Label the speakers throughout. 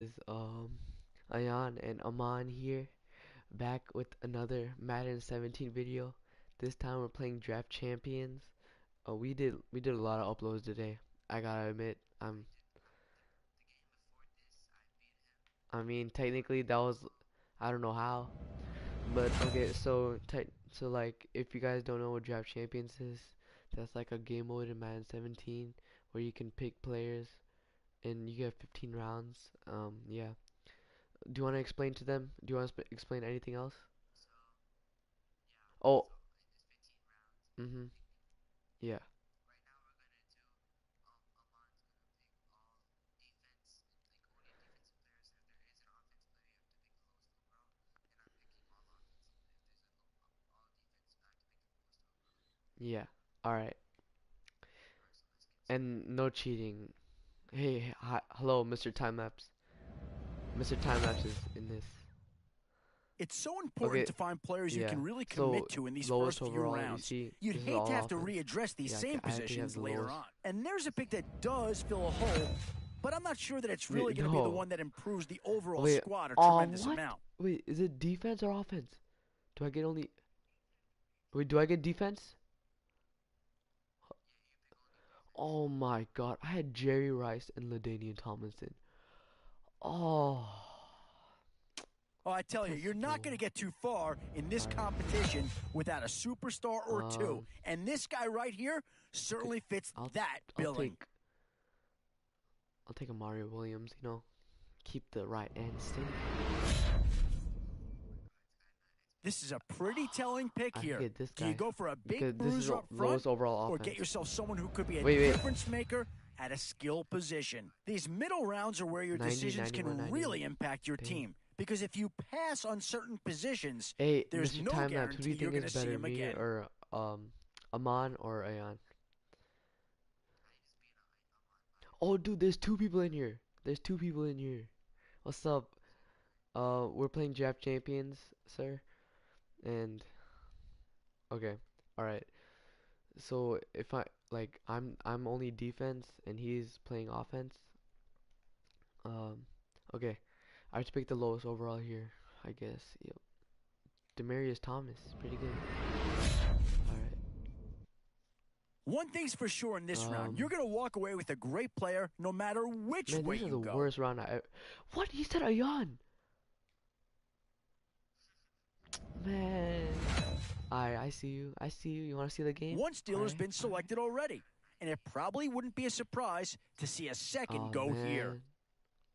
Speaker 1: Is Ayan and Amaan here, back with another Madden 17 video. This time we're playing Draft Champions. We did a lot of uploads today. I gotta admit, I mean technically that was, I don't know how, but okay. So like if you guys don't know what Draft Champions is, that's like a game mode in Madden 17 where you can pick players and you get 15 rounds. Yeah. Do you want to explain to them? Do you want to explain anything else? Oh, mhm. Yeah. Yeah. All right. And no cheating. Hey, hi, hello, Mr. Timelapse. Mr. Timelapse is in this.
Speaker 2: It's so important
Speaker 1: Okay.
Speaker 2: to find players you
Speaker 1: Yeah.
Speaker 2: can really
Speaker 1: So
Speaker 2: commit to in these
Speaker 1: lowest
Speaker 2: first few
Speaker 1: overall, you
Speaker 2: rounds.
Speaker 1: see,
Speaker 2: You'd
Speaker 1: this is
Speaker 2: hate to
Speaker 1: all
Speaker 2: have to
Speaker 1: offense.
Speaker 2: readdress these
Speaker 1: Yeah,
Speaker 2: same
Speaker 1: I have to have
Speaker 2: positions
Speaker 1: the
Speaker 2: later
Speaker 1: lowest.
Speaker 2: on. And there's a pick that does fill a hole, but I'm not sure that it's really
Speaker 1: Wait,
Speaker 2: going to be the
Speaker 1: no.
Speaker 2: one that improves the overall
Speaker 1: Wait.
Speaker 2: squad a
Speaker 1: Oh,
Speaker 2: tremendous
Speaker 1: what?
Speaker 2: amount.
Speaker 1: Wait, is it defense or offense? Do I get only? Wait, do I get defense? Oh my God, I had Jerry Rice and LaDainian Tomlinson. Oh,
Speaker 2: Oh, I tell you,
Speaker 1: that's
Speaker 2: you're not going to
Speaker 1: bull.
Speaker 2: get too far in this
Speaker 1: All right.
Speaker 2: competition without a superstar or two.
Speaker 1: Um.
Speaker 2: And this guy right here
Speaker 1: Okay.
Speaker 2: certainly fits
Speaker 1: I'll
Speaker 2: that
Speaker 1: I'll
Speaker 2: billing.
Speaker 1: take I'll take a Mario Williams. Keep the right end steady.
Speaker 2: This is a pretty telling pick
Speaker 1: I could
Speaker 2: here.
Speaker 1: get this
Speaker 2: Do you
Speaker 1: guy
Speaker 2: go for a
Speaker 1: because
Speaker 2: big
Speaker 1: this is
Speaker 2: bruiser
Speaker 1: the
Speaker 2: up front
Speaker 1: lowest overall
Speaker 2: or get
Speaker 1: offense.
Speaker 2: yourself someone who could be a
Speaker 1: Wait, wait.
Speaker 2: difference maker at a skill position? These middle rounds are where your
Speaker 1: 90,
Speaker 2: decisions
Speaker 1: 91,
Speaker 2: can
Speaker 1: 98.
Speaker 2: really impact your
Speaker 1: Damn.
Speaker 2: team. Because if you pass on certain positions,
Speaker 1: Hey,
Speaker 2: there's
Speaker 1: Mr.
Speaker 2: no
Speaker 1: Timelapse, who do
Speaker 2: guarantee
Speaker 1: you
Speaker 2: you're
Speaker 1: think
Speaker 2: going
Speaker 1: is
Speaker 2: to see
Speaker 1: better,
Speaker 2: him
Speaker 1: me
Speaker 2: again.
Speaker 1: or Aman or Ayan? Oh, dude, there's two people in here. There's two people in here. What's up? We're playing Draft Champions, sir. And okay, all right. So if I like, I'm only defense and he's playing offense. Um, okay. I have to pick the lowest overall here, I guess. Yep. Demarius Thomas, pretty good. All
Speaker 2: One thing's for sure in
Speaker 1: right.
Speaker 2: this round, you're going to walk away with a great player no matter which
Speaker 1: Man,
Speaker 2: way
Speaker 1: this is
Speaker 2: you
Speaker 1: the
Speaker 2: go.
Speaker 1: worst round I. What? He said Ayan. Man. Alright, I see you. I see you. You want to see the game?
Speaker 2: One Steeler's
Speaker 1: Alright,
Speaker 2: been
Speaker 1: alright.
Speaker 2: selected already, and it probably wouldn't be a surprise to see a second
Speaker 1: Oh
Speaker 2: go here.
Speaker 1: man,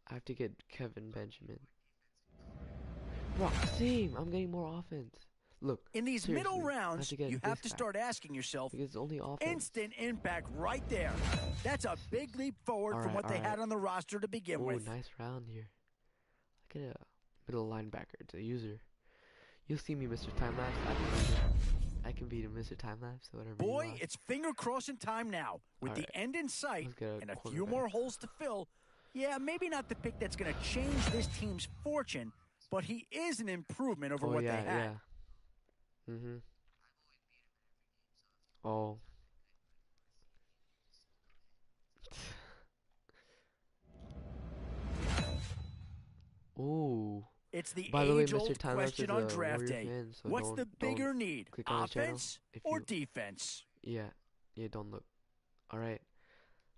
Speaker 1: I have to get Kevin Benjamin. Bro, same. I'm getting more offense. Look,
Speaker 2: In these middle
Speaker 1: seriously, I have
Speaker 2: rounds,
Speaker 1: to get
Speaker 2: you
Speaker 1: this
Speaker 2: have to
Speaker 1: guy
Speaker 2: start asking yourself,
Speaker 1: because it's only offense.
Speaker 2: instant impact right there. That's a big leap forward from
Speaker 1: Alright,
Speaker 2: what they
Speaker 1: alright.
Speaker 2: had on the roster to begin
Speaker 1: Oh,
Speaker 2: with.
Speaker 1: nice round here. Look at a middle linebacker. It's a user. You'll see me, Mr. Timelapse. I can beat him. I can beat him, Mr. Timelapse. So whatever you
Speaker 2: Boy,
Speaker 1: want.
Speaker 2: it's finger crossing time now. With the
Speaker 1: Alright,
Speaker 2: end in sight
Speaker 1: let's get a
Speaker 2: and a few
Speaker 1: cornerback.
Speaker 2: more holes to fill, yeah, maybe not the pick that's going to change this team's fortune, but he is an improvement over
Speaker 1: Oh
Speaker 2: what they
Speaker 1: yeah,
Speaker 2: had.
Speaker 1: yeah. Mhm. Oh. Ooh.
Speaker 2: It's the
Speaker 1: By the way, Mr.
Speaker 2: age-old
Speaker 1: Timelapse
Speaker 2: question
Speaker 1: is
Speaker 2: on
Speaker 1: a
Speaker 2: draft
Speaker 1: Warrior
Speaker 2: day.
Speaker 1: fan, so
Speaker 2: What's the
Speaker 1: don't
Speaker 2: bigger need,
Speaker 1: click on his channel
Speaker 2: offense
Speaker 1: if
Speaker 2: or
Speaker 1: you
Speaker 2: defense?
Speaker 1: yeah, yeah, don't look. All right.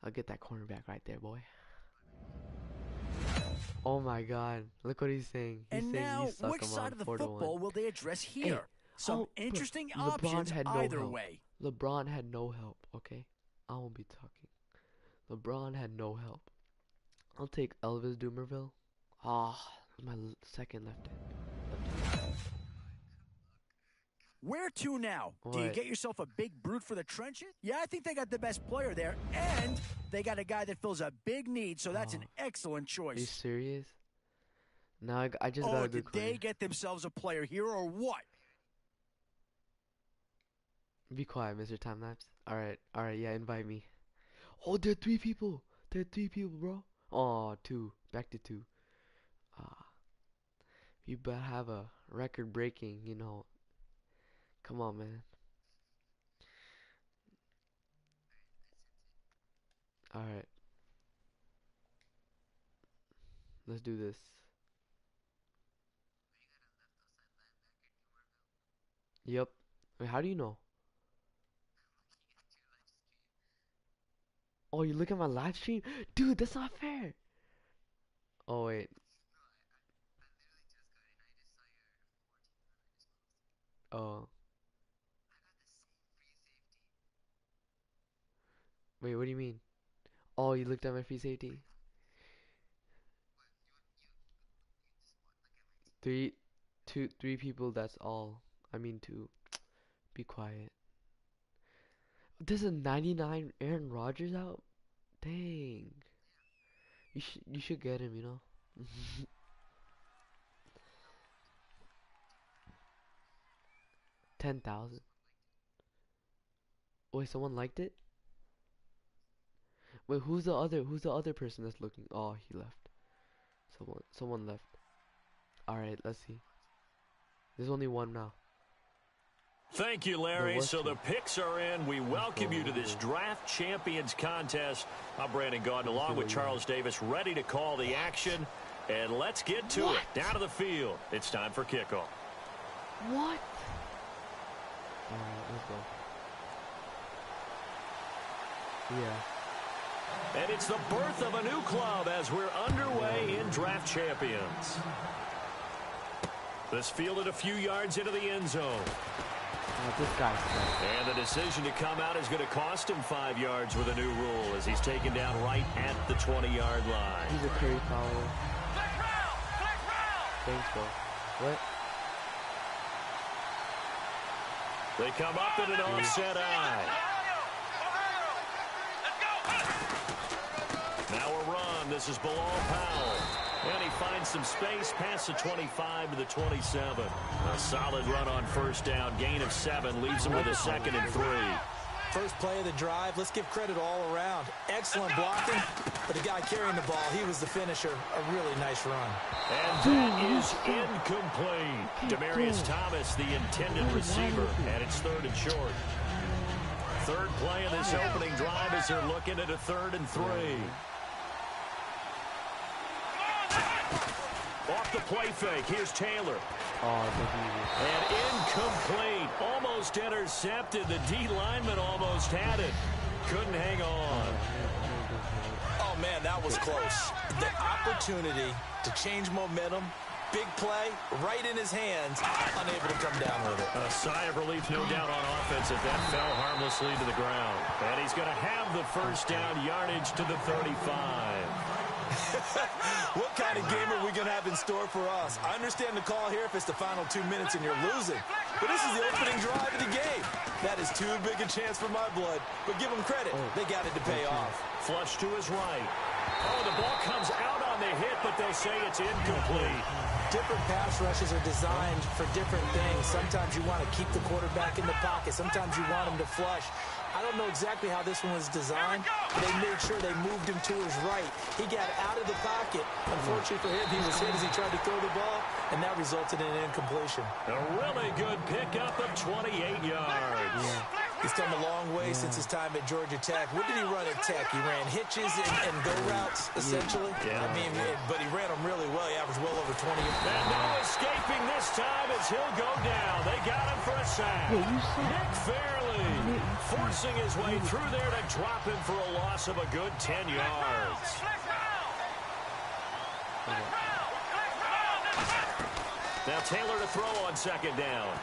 Speaker 1: I'll get that cornerback right there, boy. Oh my God. Look what he's saying. He's
Speaker 2: And
Speaker 1: saying you
Speaker 2: now,
Speaker 1: suck
Speaker 2: which
Speaker 1: him
Speaker 2: side
Speaker 1: on
Speaker 2: of the
Speaker 1: 4 to 1.
Speaker 2: football will they address
Speaker 1: Hey.
Speaker 2: here? Some
Speaker 1: Oh, bro.
Speaker 2: interesting
Speaker 1: LeBron
Speaker 2: options
Speaker 1: had no
Speaker 2: either
Speaker 1: help.
Speaker 2: way.
Speaker 1: LeBron had no help, okay? I won't be talking. LeBron had no help. I'll take Elvis Dumerville. Ah, my second left hand.
Speaker 2: Where to now? Do you
Speaker 1: What?
Speaker 2: get yourself a big brute for the trenches? Yeah, I think they got the best player there, and they got a guy that fills a big need, so that's
Speaker 1: Oh,
Speaker 2: an excellent
Speaker 1: are you
Speaker 2: choice.
Speaker 1: serious? Now I just got
Speaker 2: Oh,
Speaker 1: a good
Speaker 2: did they
Speaker 1: corner.
Speaker 2: get themselves a player here or what?
Speaker 1: Be quiet, Mr. Timelapse. Alright, yeah, invite me. Oh, there are three people. There are three people, bro. Oh, two. Back to two. Ah, you better have a record breaking. Come on, man. Alright. Let's do this. Yep. Wait, how do you know? Oh, you look at my live stream? Dude, that's not fair. Oh, wait. Oh. Wait, what do you mean? Oh, you looked at my free safety? Three, three people, that's all. I mean two. Be quiet. There's a 99 Aaron Rodgers out? Dang. You should get him, you know? 10,000. Wait, someone liked it? Wait, who's the other person that's looking? Oh, he left. Someone left. Alright, let's see. There's only one now.
Speaker 3: Thank you,
Speaker 1: There
Speaker 3: Larry.
Speaker 1: was
Speaker 3: So
Speaker 1: two.
Speaker 3: the picks are in. We welcome you to this Draft Champions contest. I'm Brandon Gaudin along with Charles Davis, ready to call the action. And let's get to it. Down to the field. It's time for kickoff.
Speaker 1: What? Alright, let's go. Yeah.
Speaker 3: And it's the birth of a new club as we're underway in Draft Champions. This fielded a few yards into the end zone.
Speaker 1: Oh, this guy's tough.
Speaker 3: And the decision to come out is going to cost him 5 yards with a new rule as he's taken down right at the 20-yard line.
Speaker 1: He's a Curry follower. Thanks, bro. What?
Speaker 3: They come up in an offset eye. Now a run. This is Bilal Powell. And he finds some space past the 25 to the 27. A solid run on first down. Gain of 7 leaves him with a 2nd and 3.
Speaker 4: First play of the drive. Let's give credit all around. Excellent blocking. But the guy carrying the ball, he was the finisher. A really nice run.
Speaker 3: And that is incomplete. Demaryius Thomas, the intended receiver. And it's 3rd and short. Third play of this opening drive as they're looking at a 3rd and 3. Off the play fake. Here's Taylor.
Speaker 1: Oh,
Speaker 3: And incomplete. Almost intercepted. The D lineman almost had it. Couldn't hang on.
Speaker 4: Oh, man, that was close. The opportunity to change momentum, big play, right in his hands, unable to come down with it.
Speaker 3: A sigh of relief, no doubt, on offense if that fell harmlessly to the ground. And he's going to have the first down, yardage to the 35.
Speaker 4: What kind of game are we going to have in store for us? I understand the call here if it's the final 2 minutes and you're losing. But this is the opening drive of the game. That is too big a chance for my blood. But give them credit. They got it to pay off.
Speaker 3: Flush to his right. Oh, the ball comes out on the hit, but they say it's incomplete.
Speaker 4: Different pass rushes are designed for different things. Sometimes you want to keep the quarterback in the pocket. Sometimes you want him to flush. I don't know exactly how this one was designed. They made sure they moved him to his right. He got out of the pocket. Unfortunately for him, he was hit as he tried to throw the ball, and that resulted in an incompletion.
Speaker 3: A really good pickup of 28 yards.
Speaker 4: He's come a long way since his time at Georgia Tech. What did he run at Tech? He ran hitches and go routes, essentially.
Speaker 3: Yeah.
Speaker 4: I mean, but he ran them really well. He averaged well over 20.
Speaker 3: And no escaping this time as he'll go down. They got him for a sack. Nick Fairley forcing his way through there to drop him for a loss of a good 10 yards. Now Taylor to throw on 2nd down.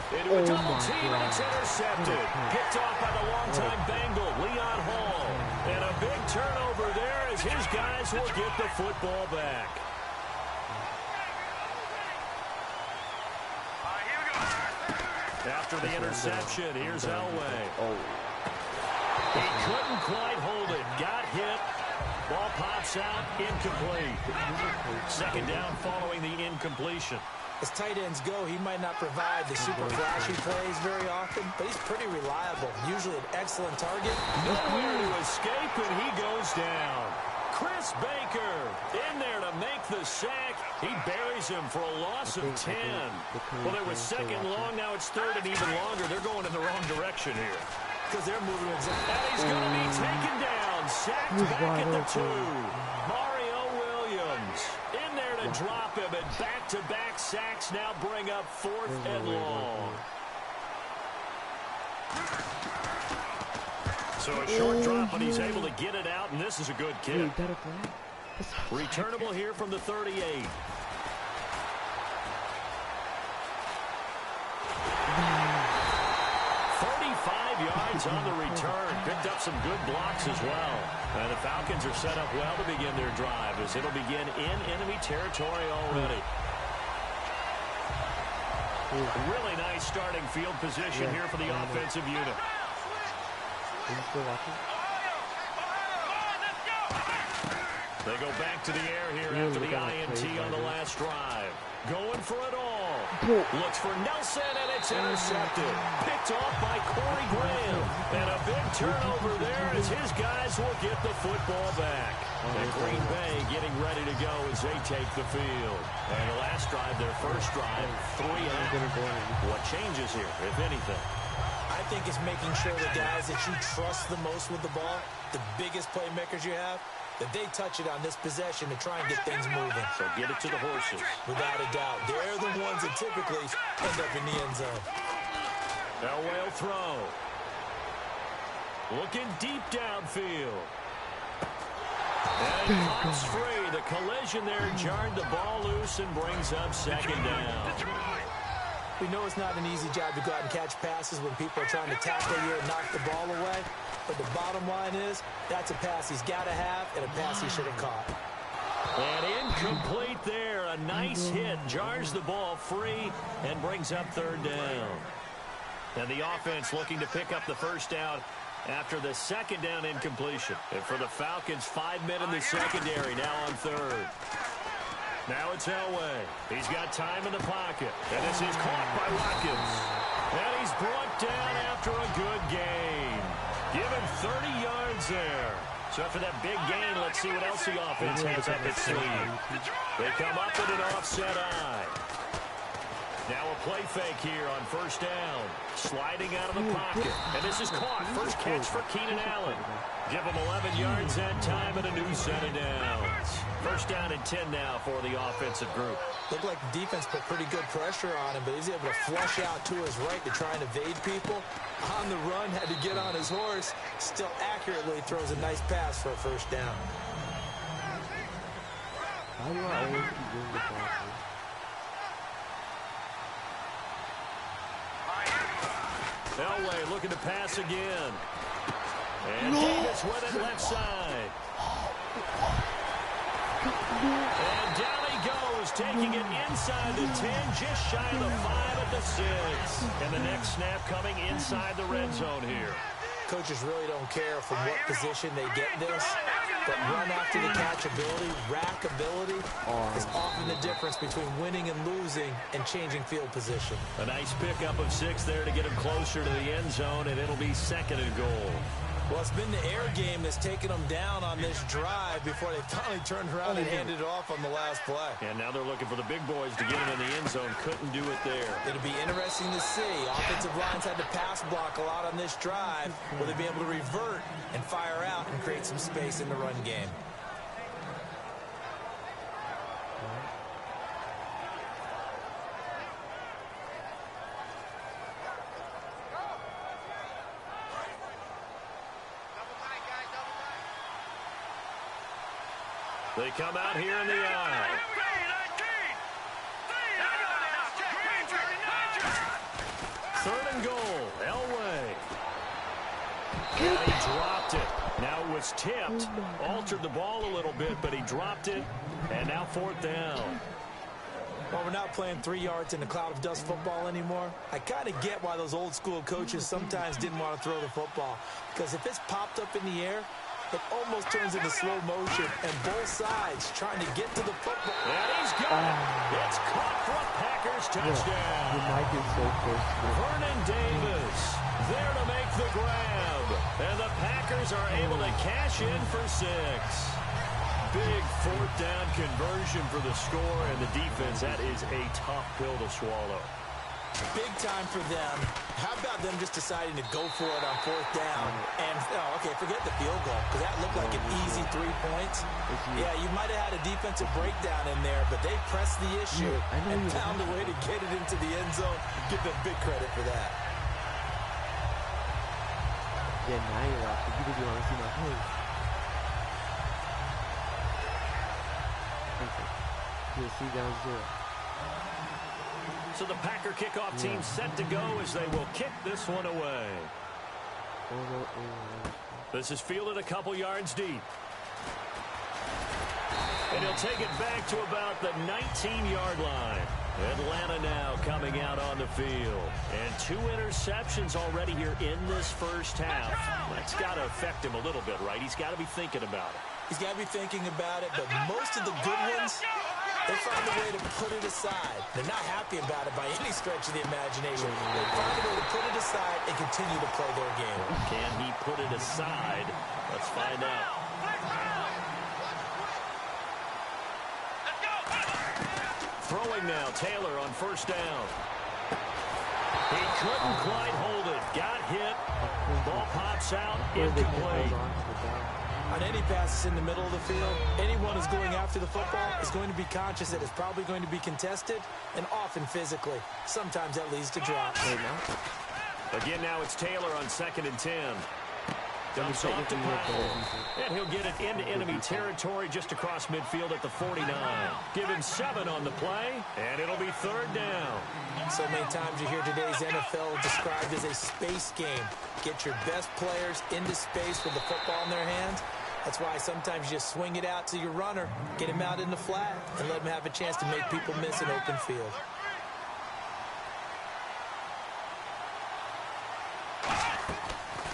Speaker 3: Into a double team, and it's intercepted. Picked off by the longtime Bengal, Leon Hall. And a big turnover there as his guys will get the football back. After the interception, here's Elway. He couldn't quite hold it. Got hit. Ball pops out. Incomplete. 2nd down following the incompletion.
Speaker 4: As tight ends go, he might not provide the super flashy plays very often, but he's pretty reliable. Usually an excellent target.
Speaker 3: Nowhere to escape, and he goes down. Chris Baker in there to make the sack. He buries him for a loss of 10. Well, there was 2nd long. Now it's 3rd and even longer. They're going in the wrong direction here.
Speaker 4: Because they're moving exactly.
Speaker 3: And he's going to be taken down. Sacked back at the 2. Mario to drop him, and back-to-back sacks now bring up 4th and long. So a short drop, but he's able to get it out, and this is a good kick. Returnable here from the 38. 35 yards on the return. Picked up some good blocks as well. And the Falcons are set up well to begin their drive as it'll begin in enemy territory already. Really nice starting field position here for the offensive unit.
Speaker 1: Are you still watching?
Speaker 3: They go back to the air here after the INT on the last drive. Going for it all. Looks for Nelson, and it's intercepted. Picked off by Corey Graham. And a big turnover there as his guys will get the football back. And Green Bay getting ready to go as they take the field. And the last drive, their first drive, 3 out. What changes here, if anything?
Speaker 4: I think it's making sure the guys that you trust the most with the ball, the biggest playmakers you have, that they touch it on this possession to try and get things moving.
Speaker 3: So get it to the horses.
Speaker 4: Without a doubt. They're the ones that typically end up in the end zone.
Speaker 3: Elway will throw. Looking deep downfield. And pops free. The collision there jarred the ball loose and brings up 2nd down.
Speaker 4: We know it's not an easy job to go out and catch passes when people are trying to tackle you and knock the ball away. But the bottom line is, that's a pass he's got to have and a pass he should have caught.
Speaker 3: And incomplete there. A nice hit. Jars the ball free and brings up 3rd down. And the offense looking to pick up the first down after the 2nd down incompletion. And for the Falcons, 5 men in the secondary now on 3rd. Now it's Elway. He's got time in the pocket. And this is caught by Watkins. And he's brought down after a good gain. Given 30 yards there. So after that big gain, let's see what else the offense has up its sleeve. They come up with an offset eye. Now a play fake here on 1st down. Sliding out of the pocket. And this is caught. First catch for Keenan Allen. Give him 11 yards that time and a new set of downs. 1st down and 10 now for the offensive group.
Speaker 4: Looked like the defense put pretty good pressure on him, but he's able to flush out to his right to try and evade people. On the run, had to get on his horse. Still accurately throws a nice pass for a 1st down.
Speaker 1: How do I always keep doing the ball?
Speaker 3: Elway looking to pass again. And Davis with it left side. And down he goes, taking it inside the 10, just shy of the 5 at the 6. And the next snap coming inside the red zone here.
Speaker 4: Coaches really don't care from what position they get this, but run after the catch ability, rack ability is often the difference between winning and losing and changing field position.
Speaker 3: A nice pickup of 6 there to get him closer to the end zone, and it'll be 2nd and goal.
Speaker 4: Well, it's been the air game that's taken them down on this drive before they finally turned around and handed it off on the last play.
Speaker 3: And now they're looking for the big boys to get him in the end zone. Couldn't do it there.
Speaker 4: It'll be interesting to see. Offensive lines had to pass block a lot on this drive. Will they be able to revert and fire out and create some space in the run game?
Speaker 3: They come out here in the eye. Third and goal. Elway. And he dropped it. Now it was tipped. Altered the ball a little bit, but he dropped it. And now 4th down.
Speaker 4: Well, we're not playing 3 yards in a cloud of dust football anymore. I kind of get why those old school coaches sometimes didn't want to throw the football. Because if it's popped up in the air, it almost turns into slow motion, and both sides trying to get to the football.
Speaker 3: And he's got it. It's caught for a Packers touchdown.
Speaker 1: The mic is so close.
Speaker 3: Vernon Davis there to make the grab. And the Packers are able to cash in for 6. Big 4th down conversion for the score, and the defense, that is a tough pill to swallow.
Speaker 4: Big time for them. How about them just deciding to go for it on 4th down? And, okay, forget the field goal, because that looked like an easy 3 points. Yeah, you might have had a defensive breakdown in there, but they pressed the issue and found a way to get it into the end zone. Give them big credit for that.
Speaker 1: Yeah, now you're laughing because you want to see my face. You'll see down 0.
Speaker 3: So the Packer kickoff team set to go as they will kick this one away. This is fielded a couple yards deep. And he'll take it back to about the 19-yard line. Atlanta now coming out on the field. And 2 interceptions already here in this first half. That's got to affect him a little bit, right? He's got to be thinking about it.
Speaker 4: He's got to be thinking about it, but most of the good ones, they find a way to put it aside. They're not happy about it by any stretch of the imagination. They find a way to put it aside and continue to play their game.
Speaker 3: Can he put it aside? Let's find out. Throwing now, Taylor on 1st down. He couldn't quite hold it. Got hit. Ball pops out. Incomplete.
Speaker 4: On any passes in the middle of the field, anyone who's going after the football is going to be conscious that it's probably going to be contested and often physically. Sometimes that leads to drops.
Speaker 3: Again, now it's Taylor on 2nd and 10. Dumps off to Powell. And he'll get it into enemy territory just across midfield at the 49. Give him 7 on the play, and it'll be 3rd down.
Speaker 4: So many times you hear today's NFL described as a space game. Get your best players into space with the football in their hands. That's why sometimes you just swing it out to your runner, get him out in the flat, and let him have a chance to make people miss an open field.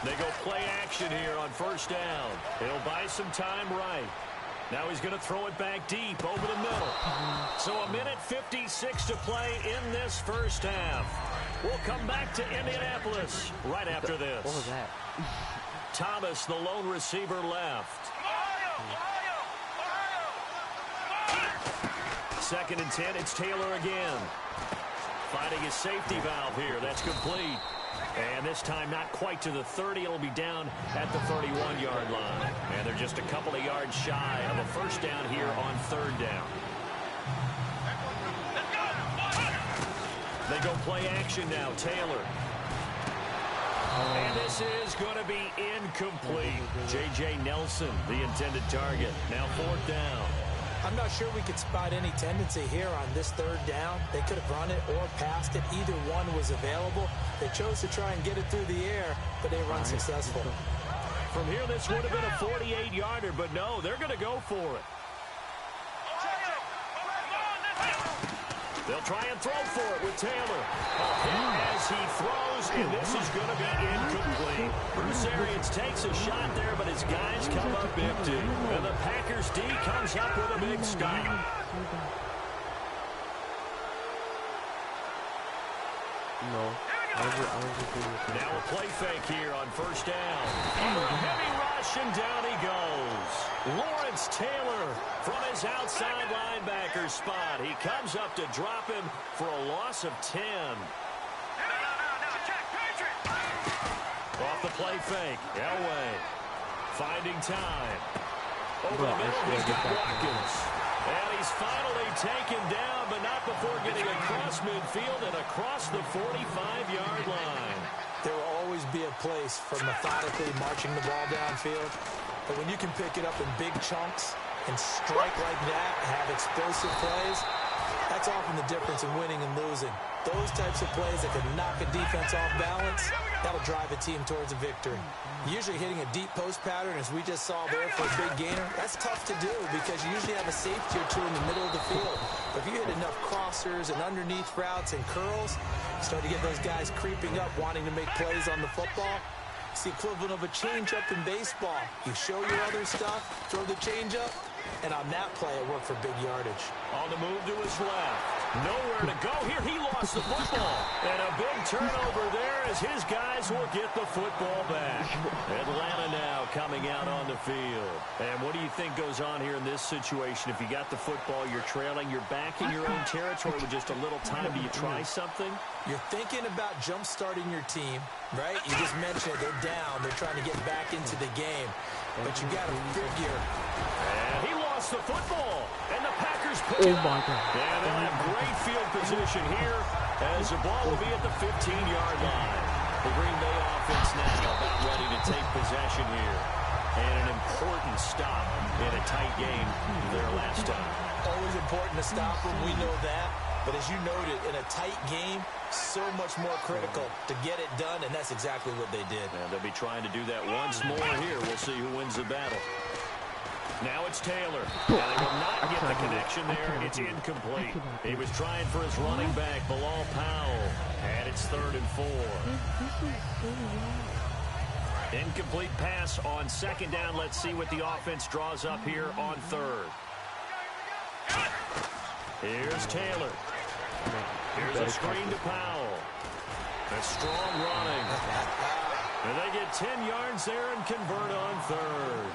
Speaker 3: They go play action here on 1st down. He'll buy some time right. Now he's going to throw it back deep over the middle. So 1:56 to play in this first half. We'll come back to Indianapolis right after this.
Speaker 1: What was that?
Speaker 3: Thomas, the lone receiver, left. 2nd and 10, it's Taylor again. Finding his safety valve here. That's complete. And this time not quite to the 30. It'll be down at the 31-yard line. And they're just a couple of yards shy of a 1st down here on 3rd down. They go play action now. Taylor. And this is going to be incomplete. J.J. Nelson, the intended target. Now 4th down.
Speaker 4: I'm not sure we could spot any tendency here on this 3rd down. They could have run it or passed it. Either one was available. They chose to try and get it through the air, but they were unsuccessful.
Speaker 3: From here, this would have been a 48-yarder, but no, they're going to go for it. They'll try and throw for it with Taylor. A hit as he throws, and this is going to be incomplete. Bruce Arians takes a shot there, but his guys come up empty. And the Packers D comes up with a big stop.
Speaker 1: No.
Speaker 3: Now a play fake here on 1st down. Under a heavy rush, and down he goes. Lawrence Taylor from his outside linebacker spot. He comes up to drop him for a loss of 10. Off the play fake. Elway finding time. Over the middle, he's got Watkins. And he's finally taken down, but not before getting across midfield and across the 45-yard line.
Speaker 4: There will always be a place for methodically marching the ball downfield. But when you can pick it up in big chunks and strike like that and have explosive plays, that's often the difference in winning and losing. Those types of plays that can knock a defense off balance, that'll drive a team towards a victory. Usually hitting a deep post pattern, as we just saw there for a big gainer, that's tough to do because you usually have a safety or two in the middle of the field. But if you hit enough crossers and underneath routes and curls, you start to get those guys creeping up, wanting to make plays on the football. It's the equivalent of a changeup in baseball. You show your other stuff, throw the changeup, and on that play, it worked for big yardage.
Speaker 3: On the move to his left. Nowhere to go here. He lost the football. And a big turnover there as his guys will get the football back. Atlanta now coming out on the field. And what do you think goes on here in this situation? If you got the football, you're trailing, you're back in your own territory with just a little time. Do you try something?
Speaker 4: You're thinking about jump-starting your team, right? You just mentioned they're down. They're trying to get back into the game. But you got to figure.
Speaker 3: And he lost the football. And the Packers pick it up.
Speaker 1: My God.
Speaker 3: And they'll have great field position here as the ball will be at the 15-yard line. The Green Bay offense now about ready to take possession here. And an important stop in a tight game there last time.
Speaker 4: Always important to stop them. We know that. But as you noted, in a tight game, so much more critical to get it done, and that's exactly what they did.
Speaker 3: And they'll be trying to do that once more here. We'll see who wins the battle. Now it's Taylor. And they will not get the connection there. It's incomplete. He was trying for his running back, Bilal Powell. And it's 3rd and 4. Incomplete pass on 2nd down. Let's see what the offense draws up here on 3rd. Here's Taylor. Here's a screen to Powell. A strong running. And they get 10 yards there and convert on 3rd.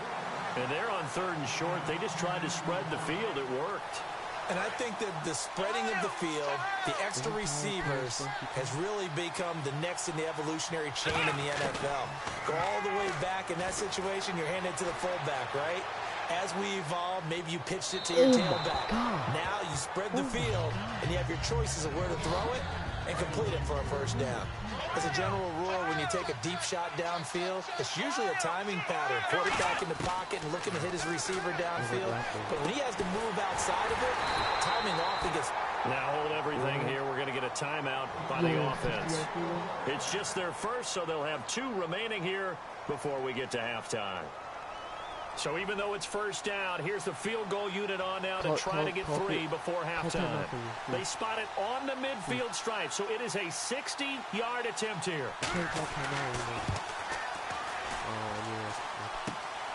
Speaker 3: And they're on 3rd and short. They just tried to spread the field. It worked.
Speaker 4: And I think that the spreading of the field, the extra receivers, has really become the next in the evolutionary chain in the NFL. Go all the way back in that situation, you're handed to the fullback, right? As we evolve, maybe you pitched it to your tailback. Now you spread the field, and you have your choices of where to throw it and complete it for a 1st down. As a general rule, when you take a deep shot downfield, it's usually a timing pattern. Quarterback in the pocket and looking to hit his receiver downfield. But when he has to move outside of it, timing often gets...
Speaker 3: Now hold everything here. We're going to get a timeout by the offense. It's just their first, so they'll have 2 remaining here before we get to halftime. So even though it's 1st down, here's the field goal unit on now to try to get 3 before halftime. They spot it on the midfield stripe, so it is a 60-yard attempt here.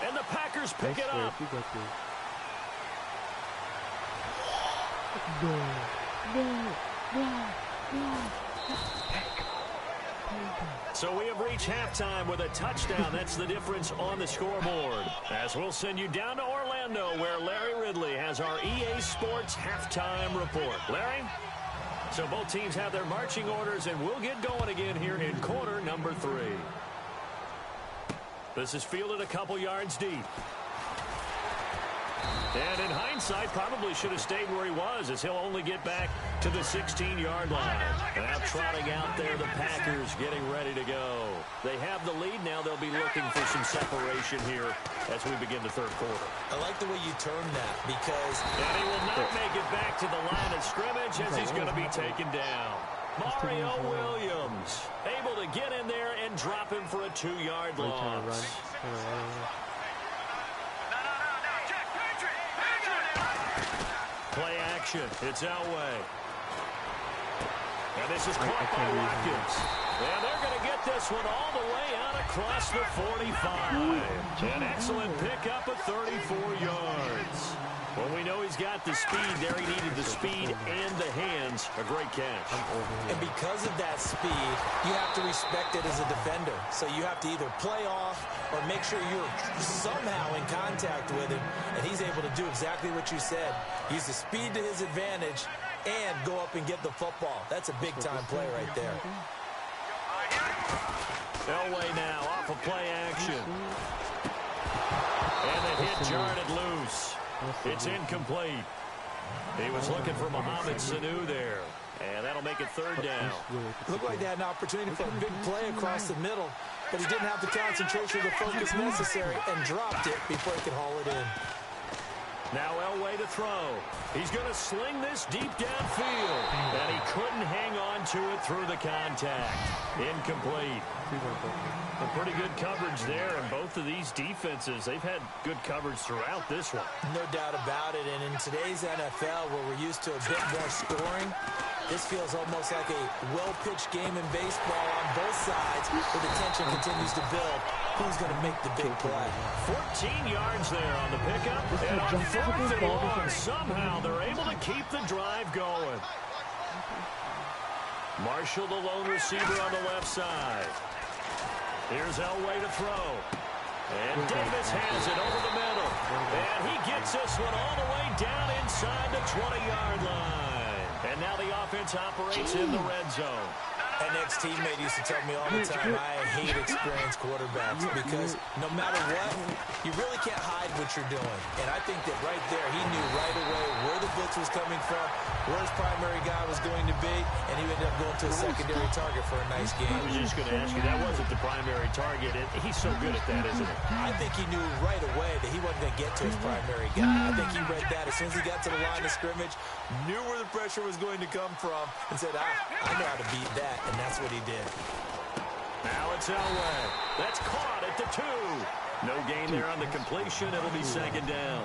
Speaker 3: And the Packers pick it up. So we have reached halftime with a touchdown. That's the difference on the scoreboard. As we'll send you down to Orlando, where Larry Ridley has our EA Sports halftime report. Larry? So both teams have their marching orders, and we'll get going again here in quarter number 3. This is fielded a couple yards deep. And in hindsight, probably should have stayed where he was, as he'll only get back to the 16-yard line. Now trotting out there, the Packers getting ready to go. They have the lead now. They'll be looking for some separation here as we begin the 3rd quarter.
Speaker 4: I like the way you term that, because...
Speaker 3: And he will not make it back to the line of scrimmage as he's going to be taken down. Mario Williams able to get in there and drop him for a 2-yard loss. Play action. It's Elway. And this is caught by Watkins. And they're going to get this one all the way out across the 45. An excellent pickup of 34 yards. Well, we know he's got the speed there. He needed the speed and the hands. A great catch.
Speaker 4: And because of that speed, you have to respect it as a defender. So you have to either play off or make sure you're somehow in contact with him. And he's able to do exactly what you said. Use the speed to his advantage and go up and get the football. That's a big-time play right there.
Speaker 3: Elway now off of play action. And the hit jarred loose. It's incomplete. He was looking for Mohamed Sanu there. And that'll make it 3rd down.
Speaker 4: Looked like they had an opportunity for a big play across the middle, but he didn't have the concentration or the focus necessary and dropped it before he could haul it in.
Speaker 3: Now Elway to throw. He's going to sling this deep downfield. And he couldn't hang on to it through the contact. Incomplete. A pretty good coverage there, and both of these defenses, they've had good coverage throughout this one.
Speaker 4: No doubt about it, and in today's NFL, where we're used to a bit more scoring, this feels almost like a well-pitched game in baseball on both sides, where the tension continues to build. Who's going to make the big play?
Speaker 3: 14 yards there on the pickup, and on 4th and long, somehow they're able to keep the drive going. Marshall, the lone receiver on the left side. Here's Elway to throw. And Davis hands it over the middle. And he gets this one all the way down inside the 20-yard line. And now the offense operates in the red zone.
Speaker 4: An ex-teammate used to tell me all the time, I hate experienced quarterbacks because no matter what, you really can't hide what you're doing. And I think that right there, he knew right away where the blitz was coming from, where his primary guy was going to be, and he ended up going to a secondary target for a nice game.
Speaker 3: I was just going to ask you, that wasn't the primary target. He's so good at that, isn't he?
Speaker 4: I think he knew right away that he wasn't going to get to his primary guy. I think he read that as soon as he got to the line of scrimmage, knew where the pressure was going to come from, and said, I know how to beat that. And that's what he did.
Speaker 3: Now it's Elway. That's caught at the 2. No gain there on the completion. It'll be second down.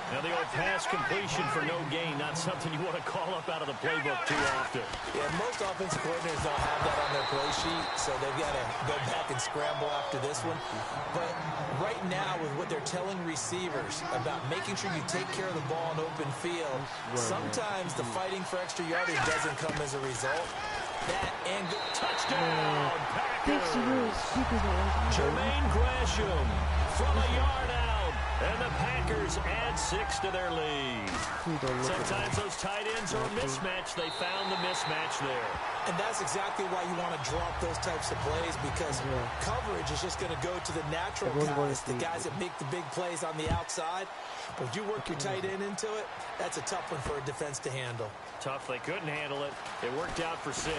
Speaker 3: Now the old pass completion for no gain, not something you want to call up out of the playbook too often.
Speaker 4: Yeah, most offensive coordinators don't have that on their play sheet, so they've got to go back and scramble after this one. But right now, with what they're telling receivers about making sure you take care of the ball in open field, sometimes the fighting for extra yardage doesn't come as a result. That and touchdown, Packers! Jermaine
Speaker 3: Gresham from a yard out, and the Packers add 6 to their lead. Sometimes those tight ends are a mismatch. They found the mismatch there.
Speaker 4: And that's exactly why you want to drop those types of plays, because coverage is just going to go to the natural guys, the guys that make the big plays on the outside. But if you work your tight end into it, that's a tough one for a defense to handle.
Speaker 3: Tough. They couldn't handle it. It worked out for 6.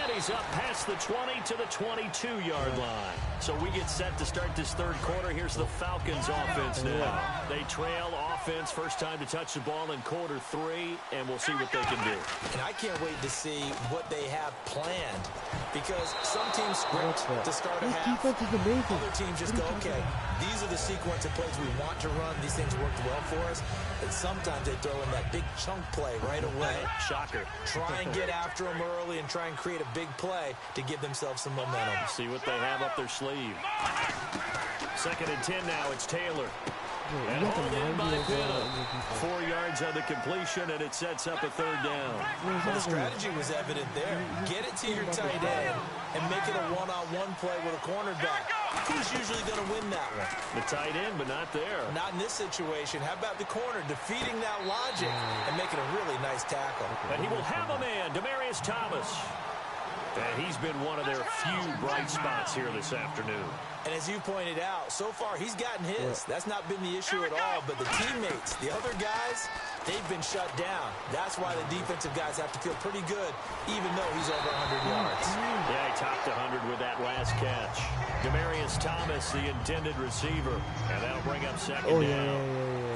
Speaker 3: And he's up past the 20 to the 22-yard line. So we get set to start this third quarter. Here's the Falcons offense now. They trail offense, first time to touch the ball in quarter 3, and we'll see what they can do.
Speaker 4: And I can't wait to see what they have planned, because some teams script to start a half. Other teams just go, okay, these are the sequence of plays we want to run. These things worked well for us. And sometimes they throw in that big chunk play right away.
Speaker 3: Shocker.
Speaker 4: Try and get after them early and try and create a big play to give themselves some momentum.
Speaker 3: See what they have up their sleeve. 2nd and 10 now. It's Taylor. And hauled in by Pitta. 4 yards on the completion, and it sets up a third down.
Speaker 4: Well, the strategy was evident there. Get it to your tight end and make it a one-on-one play with a cornerback. Who's usually going to win that one?
Speaker 3: The tight end, but not there.
Speaker 4: Not in this situation. How about the corner defeating that logic and making a really nice tackle?
Speaker 3: And he will have a man, Demaryius Thomas. And he's been one of their few bright spots here this afternoon.
Speaker 4: And as you pointed out, so far he's gotten his. That's not been the issue at all. But the teammates, the other guys, they've been shut down. That's why the defensive guys have to feel pretty good, even though he's over 100 yards.
Speaker 3: Yeah, he topped 100 with that last catch. Demaryius Thomas, the intended receiver. And that'll bring up second down.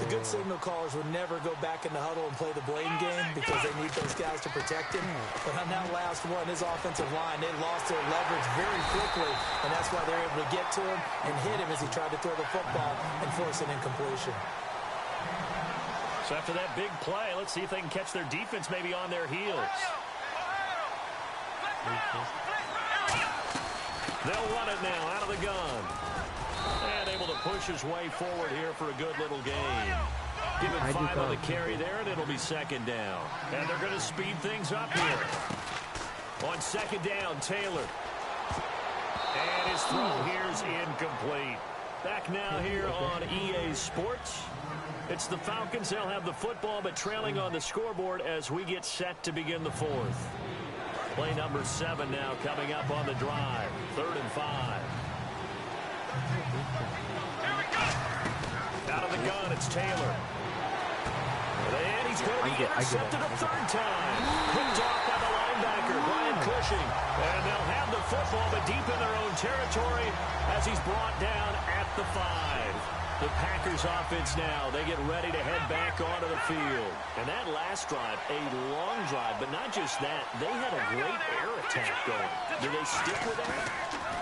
Speaker 4: The good signal callers would never go back in the huddle and play the blame game because they need those guys to protect him. But on that last one, his offensive line, they lost their leverage very quickly, and that's why they're able to get to him and hit him as he tried to throw the football and force an incompletion.
Speaker 3: So after that big play, let's see if they can catch their defense maybe on their heels. They'll run it now out of the gun. And able to push his way forward here for a good little gain. Give it 5 on the carry there, and it'll be second down. And they're going to speed things up here. On second down, Taylor. And his throw here's incomplete. Back now here on EA Sports. It's the Falcons. They'll have the football, but trailing on the scoreboard as we get set to begin the fourth. Play number 7 now coming up on the drive. 3rd and 5. Out of the gun, it's Taylor. And he's going to be intercepted a 3rd time. Picked off by the linebacker, Brian Cushing. And they'll have the football, but deep in their own territory as he's brought down at the 5. The Packers offense now, they get ready to head back onto the field. And that last drive, a long drive, but not just that. They had a great air attack going. Do they stick with that?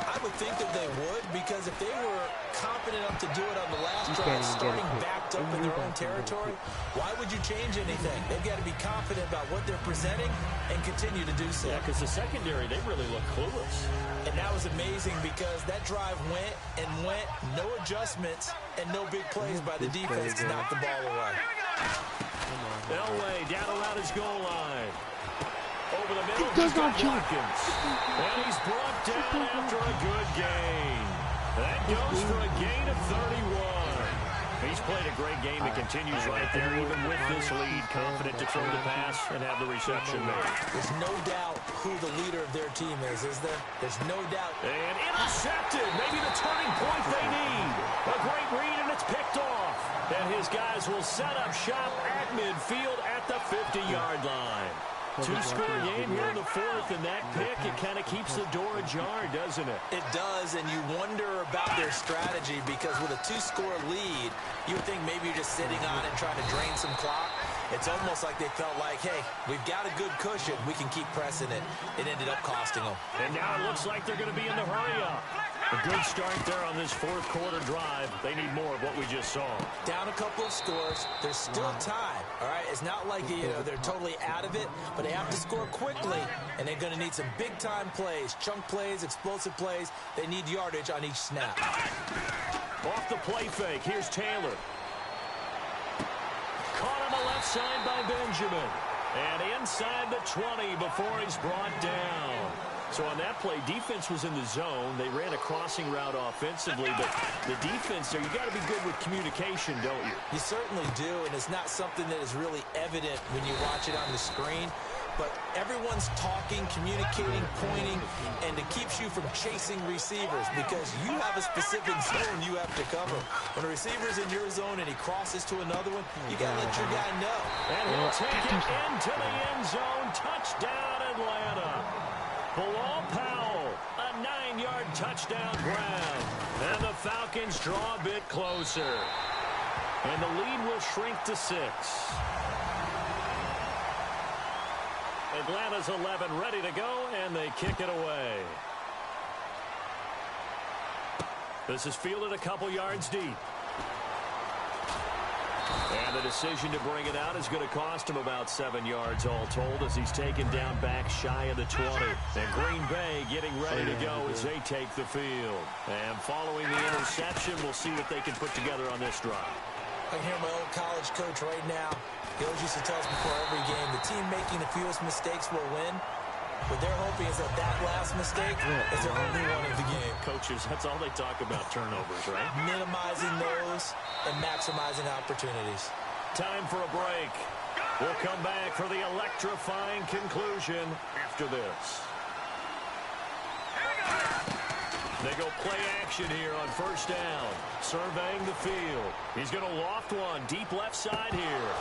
Speaker 4: I would think that they would, because if they were confident enough to do it on the last drive, starting backed up in their own territory, why would you change anything? They've got to be confident about what they're presenting and continue to do so.
Speaker 3: Yeah, because the secondary, they really look clueless.
Speaker 4: And that was amazing because that drive went and went, no adjustments, and no big plays by the defense to knock the ball away.
Speaker 3: Elway down around his goal line. Over the middle,
Speaker 1: He does
Speaker 3: he's got
Speaker 1: not jump.
Speaker 3: Watkins. And he's brought down after a good gain. That goes for a gain of 31. He's played a great game and continues right there, even with this lead, confident to throw the pass and have the reception made.
Speaker 4: There's no doubt who the leader of their team is there? There's no doubt.
Speaker 3: And intercepted, maybe the turning point they need. A great read, and it's picked off. And his guys will set up shop at midfield at the 50-yard line. Two-score game here in the fourth, and that pick, it kind of keeps the door ajar, doesn't it?
Speaker 4: It does, and you wonder about their strategy because with a two-score lead, you would think maybe you're just sitting on it trying to drain some clock. It's almost like they felt like, hey, we've got a good cushion. We can keep pressing it. It ended up costing them.
Speaker 3: And now it looks like they're going to be in the hurry-up. A good start there on this fourth quarter drive. They need more of what we just saw.
Speaker 4: Down a couple of scores. There's still time, all right? It's not like, they're totally out of it, but they have to score quickly, and they're going to need some big-time plays, chunk plays, explosive plays. They need yardage on each snap.
Speaker 3: Off the play fake, here's Taylor. Caught on the left side by Benjamin. And inside the 20 before he's brought down. So on that play, defense was in the zone. They ran a crossing route offensively, but the defense there, you got to be good with communication, don't you?
Speaker 4: You certainly do, and it's not something that is really evident when you watch it on the screen. But everyone's talking, communicating, pointing, and it keeps you from chasing receivers because you have a specific zone you have to cover. When a receiver's in your zone and he crosses to another one, you got to let your guy know.
Speaker 3: And he'll take it into the end zone. Touchdown, Atlanta. Bilal Powell, a 9-yard touchdown grab. And the Falcons draw a bit closer. And the lead will shrink to 6. Atlanta's 11 ready to go, and they kick it away. This is fielded a couple yards deep. And the decision to bring it out is going to cost him about 7 yards all told as he's taken down back shy of the 20. And Green Bay getting ready to go as they take the field. And following the interception, we'll see what they can put together on this drive.
Speaker 4: I can hear my old college coach right now. He always used to tell us before every game, the team making the fewest mistakes will win. What they're hoping is that that last mistake is their only one of the game.
Speaker 3: Coaches, that's all they talk about, turnovers, right?
Speaker 4: Minimizing those and maximizing opportunities.
Speaker 3: Time for a break. We'll come back for the electrifying conclusion after this. They go play action here on first down. Surveying the field. He's going to loft one deep left side here.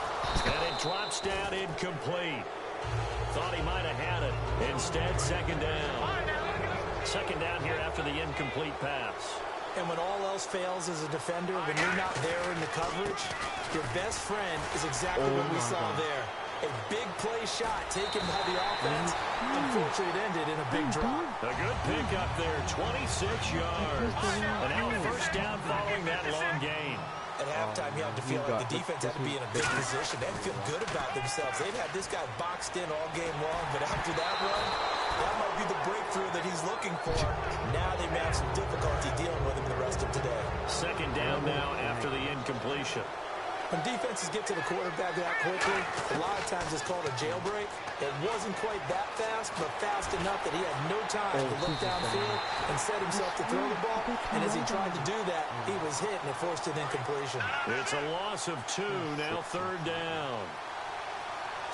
Speaker 3: And it drops down incomplete. Thought he might have had it. Instead, second down. Second down here after the incomplete pass.
Speaker 4: And when all else fails as a defender, when you're not there in the coverage, your best friend is exactly what we saw there. A big play shot taken by the offense. Unfortunately, it ended in a big drop.
Speaker 3: A good pickup there, 26 yards. And now first down following that long gain.
Speaker 4: At halftime, you have to feel like the defense had to be in a big position. They had to feel good about themselves. They've had this guy boxed in all game long, but after that run, that might be the breakthrough that he's looking for. Now they may have some difficulty dealing with him the rest of today.
Speaker 3: Second down now after the incompletion.
Speaker 4: When defenses get to the quarterback that quickly, a lot of times it's called a jailbreak. It wasn't quite that fast, but fast enough that he had no time to look downfield and set himself to throw the ball. And as he tried to do that, he was hit, and it forced an incompletion.
Speaker 3: It's a loss of 2, now third down.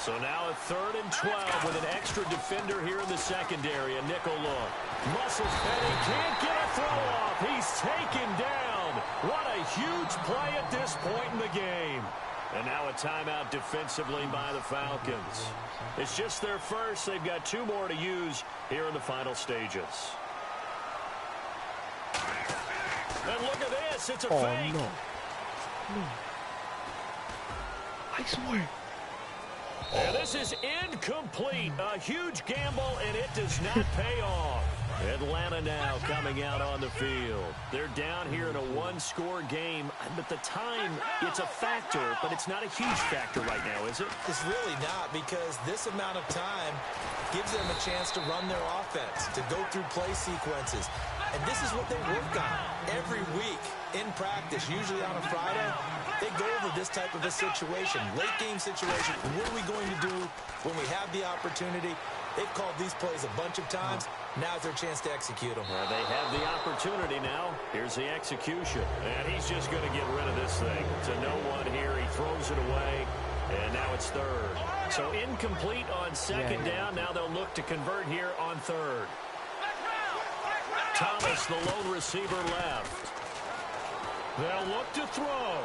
Speaker 3: So now a 3rd and 12 with an extra defender here in the secondary, a nickel look. Muscles, and he can't get a throw off. He's taken down. What a huge play at this point in the game. And now a timeout defensively by the Falcons. It's just their first. They've got 2 more to use here in the final stages. And look at this. It's a fake.
Speaker 1: No. I swear.
Speaker 3: And this is incomplete. A huge gamble, and it does not pay off. Atlanta now coming out on the field. They're down here in a 1-score game. But the time, it's a factor, but it's not a huge factor right now, is it?
Speaker 4: It's really not, because this amount of time gives them a chance to run their offense, to go through play sequences. And this is what they work on every week in practice, usually on a Friday. They go over this type of a situation, late game situation. What are we going to do when we have the opportunity? They've called these plays a bunch of times. Now's their chance to execute them.
Speaker 3: They have the opportunity now. Here's the execution. And he's just going to get rid of this thing. To no one here. He throws it away. And now it's third. So incomplete on second down. Now they'll look to convert here on third. Thomas, the lone receiver, left. They'll look to throw.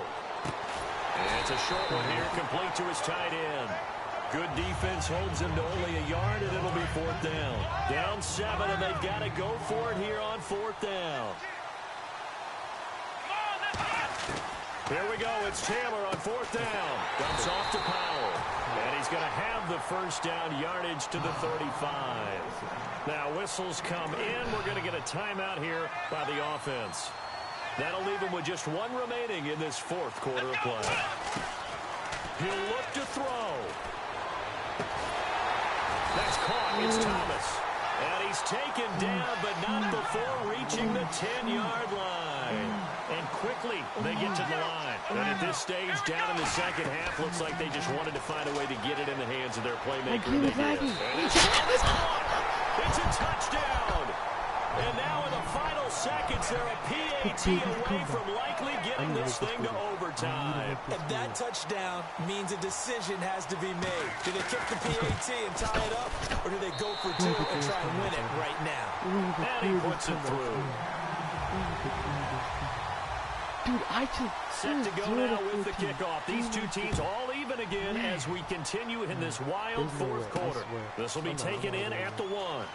Speaker 3: And it's a short one here, complete to his tight end. Good defense holds him to only a yard, and it'll be fourth down. Down 7, and they've got to go for it here on fourth down. Here we go. It's Taylor on fourth down. Dumps off to Powell. And he's going to have the first down yardage to the 35. Now whistles come in. We're going to get a timeout here by the offense. That'll leave him with just one remaining in this fourth quarter of play. He'll look to throw. That's caught. It's Thomas. And he's taken down, but not before reaching the 10-yard line. And quickly, they get to the line. And at this stage, down in the second half, looks like they just wanted to find a way to get it in the hands of their playmaker. And they did. And it's a touchdown. And now in the final seconds, they're a PAT away from likely getting this thing to overtime.
Speaker 4: And that touchdown means a decision has to be made. Do they kick the PAT and tie it up, or do they go for two and try and win it right now?
Speaker 3: And he puts it through.
Speaker 1: Dude, I just
Speaker 3: set to go now with the kickoff. These two teams all even again as we continue in this wild fourth quarter. This will be taken in at the 1.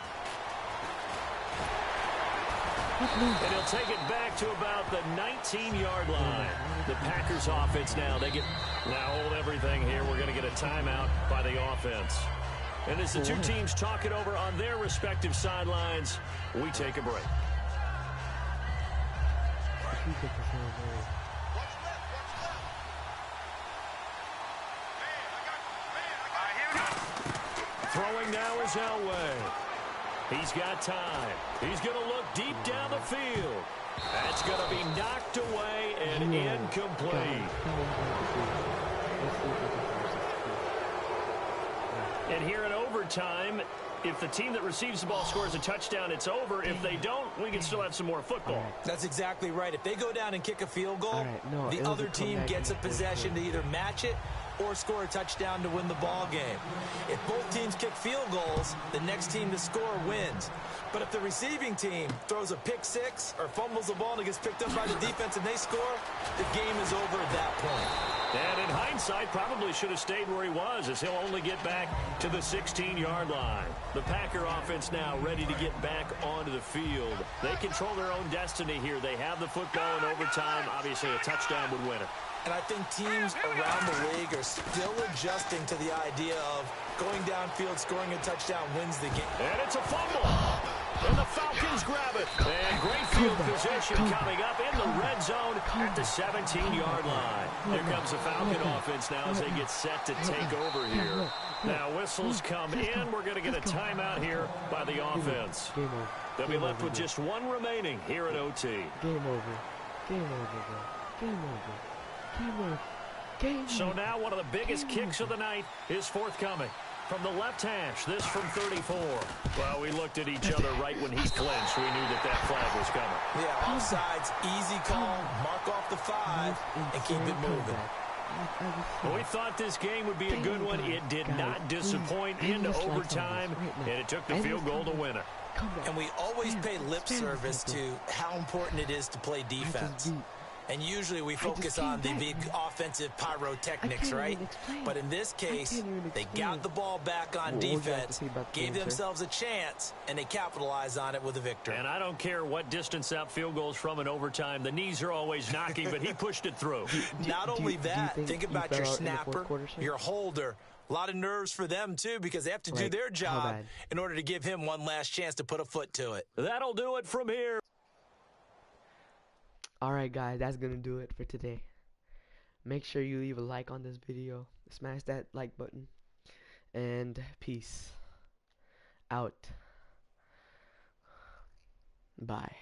Speaker 3: And he'll take it back to about the 19-yard line. The Packers offense now. They get now hold everything here. We're going to get a timeout by the offense. And as the two teams talk it over on their respective sidelines, we take a break. Throwing now is Elway. He's got time. He's going to look deep down the field. That's going to be knocked away and incomplete. And here in overtime, if the team that receives the ball scores a touchdown, it's over. If they don't, we can still have some more football.
Speaker 4: That's exactly right. If they go down and kick a field goal, the other team gets a possession to either match it or score a touchdown to win the ball game. If both teams kick field goals, the next team to score wins. But if the receiving team throws a pick six or fumbles the ball and it gets picked up by the defense and they score, the game is over at that point.
Speaker 3: And in hindsight, probably should have stayed where he was, as he'll only get back to the 16-yard line. The Packer offense now ready to get back onto the field. They control their own destiny here. They have the football in overtime. Obviously, a touchdown would win it.
Speaker 4: And I think teams around the league are still adjusting to the idea of going downfield, scoring a touchdown wins the game.
Speaker 3: And it's a fumble. And the Falcons grab it. And great field position coming up in the red zone at the 17-yard line. Here comes the Falcon offense now as they get set to take over here. Now whistles come in. We're going to get a timeout here by the offense. They'll be left with just one remaining here at OT.
Speaker 1: Game over. Game over, bro. Game over. Game over. Game over.
Speaker 3: So now one of the biggest kicks of the night is forthcoming. From the left hash, this from 34. Well, we looked at each other right when he clinched. We knew that flag was coming.
Speaker 4: Yeah, offsides, easy call, mark off the 5, and keep it moving.
Speaker 3: Well, we thought this game would be a good one. It did not disappoint into overtime, and it took the field goal to win it.
Speaker 4: And we always pay lip service to how important it is to play defense. And usually we focus on the big offensive pyrotechnics, right? But in this case, they got the ball back on defense, gave themselves a chance, and they capitalized on it with a victory.
Speaker 3: And I don't care what distance out field goals from in overtime. The knees are always knocking, but he pushed it through.
Speaker 4: Not only that, think about your snapper, your holder. A lot of nerves for them, too, because they have to do their job in order to give him one last chance to put a foot to it.
Speaker 3: That'll do it from here.
Speaker 1: Alright guys, that's gonna do it for today. Make sure you leave a like on this video. Smash that like button. And peace out. Bye.